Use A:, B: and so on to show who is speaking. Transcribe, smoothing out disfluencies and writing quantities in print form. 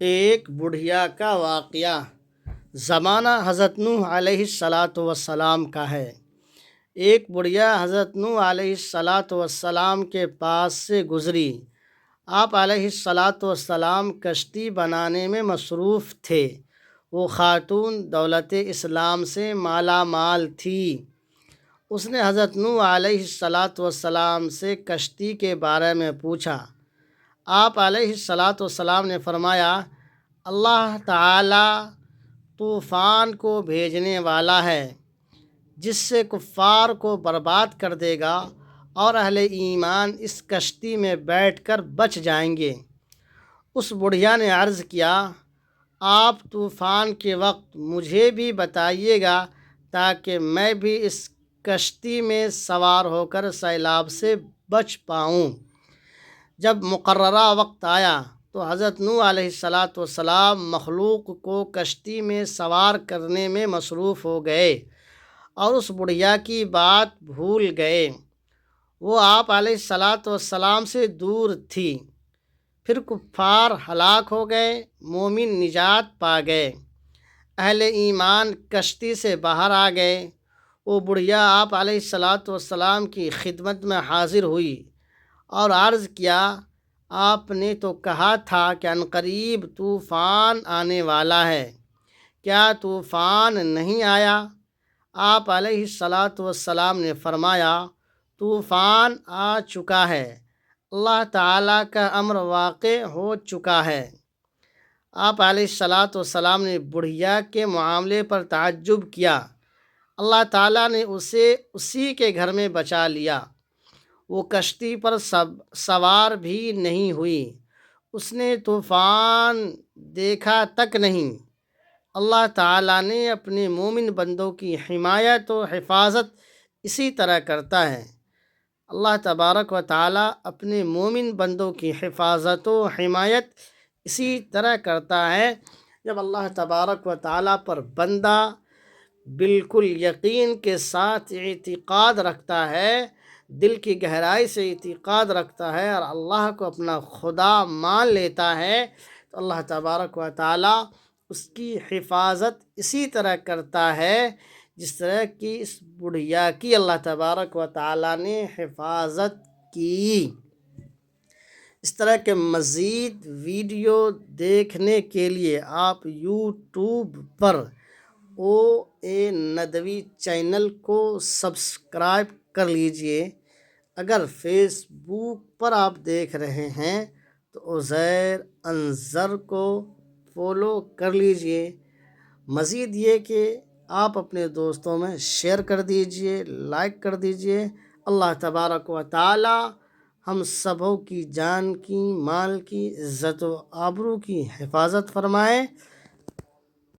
A: ایک بڑھیا کا واقعہ زمانہ حضرت نوح علیہ السلام کا ہے۔ ایک بڑھیا حضرت نوح علیہ السلام کے پاس سے گزری۔ آپ علیہ السلام کشتی بنانے میں مصروف تھے۔ وہ خاتون دولت اسلام سے مالا مال تھی۔ اس نے حضرت نوح علیہ السلام سے کشتی کے بارے میں پوچھا۔ آپ علیہ السلام نے فرمایا، اللہ تعالیٰ طوفان کو بھیجنے والا ہے جس سے کفار کو برباد کر دے گا اور اہل ایمان اس کشتی میں بیٹھ کر بچ جائیں گے۔ اس بڑھیا نے عرض کیا، آپ طوفان کے وقت مجھے بھی بتائیے گا تاکہ میں بھی اس کشتی میں سوار ہو کر سیلاب سے بچ پاؤں۔ جب مقررہ وقت آیا تو حضرت نوح علیہ السلام مخلوق کو کشتی میں سوار کرنے میں مصروف ہو گئے اور اس بڑھیا کی بات بھول گئے۔ وہ آپ علیہ السلام سے دور تھی۔ پھر کفار ہلاک ہو گئے، مومن نجات پا گئے، اہل ایمان کشتی سے باہر آ گئے۔ وہ بڑھیا آپ علیہ السلام کی خدمت میں حاضر ہوئی اور عرض کیا، آپ نے تو کہا تھا کہ عنقریب طوفان آنے والا ہے، کیا طوفان نہیں آیا؟ آپ علیہ السلام نے فرمایا، طوفان آ چکا ہے، اللہ تعالیٰ کا امر واقع ہو چکا ہے۔ آپ علیہ السلام نے بڑھیا کے معاملے پر تعجب کیا۔ اللہ تعالیٰ نے اسے اسی کے گھر میں بچا لیا۔ وہ کشتی پر سوار بھی نہیں ہوئی، اس نے طوفان دیکھا تک نہیں۔ اللہ تعالیٰ نے اپنے مومن بندوں کی حمایت و حفاظت اسی طرح کرتا ہے۔ اللہ تبارک و تعالیٰ اپنے مومن بندوں کی حفاظت و حمایت اسی طرح کرتا ہے جب اللہ تبارک و تعالیٰ پر بندہ بالکل یقین کے ساتھ اعتقاد رکھتا ہے، دل کی گہرائی سے اعتقاد رکھتا ہے اور اللہ کو اپنا خدا مان لیتا ہے، تو اللہ تبارک و تعالیٰ اس کی حفاظت اسی طرح کرتا ہے جس طرح کی اس بڑھیا کی اللہ تبارک و تعالیٰ نے حفاظت کی۔ اس طرح کے مزید ویڈیو دیکھنے کے لیے آپ یوٹیوب پر ندوی چینل کو سبسکرائب کر لیجئے۔ اگر فیس بک پر آپ دیکھ رہے ہیں تو عزیر انظر کو فالو کر لیجئے۔ مزید یہ کہ آپ اپنے دوستوں میں شیئر کر دیجئے، لائک کر دیجئے۔ اللہ تبارک و تعالی ہم سبوں کی جان کی، مال کی، عزت و آبرو کی حفاظت فرمائے۔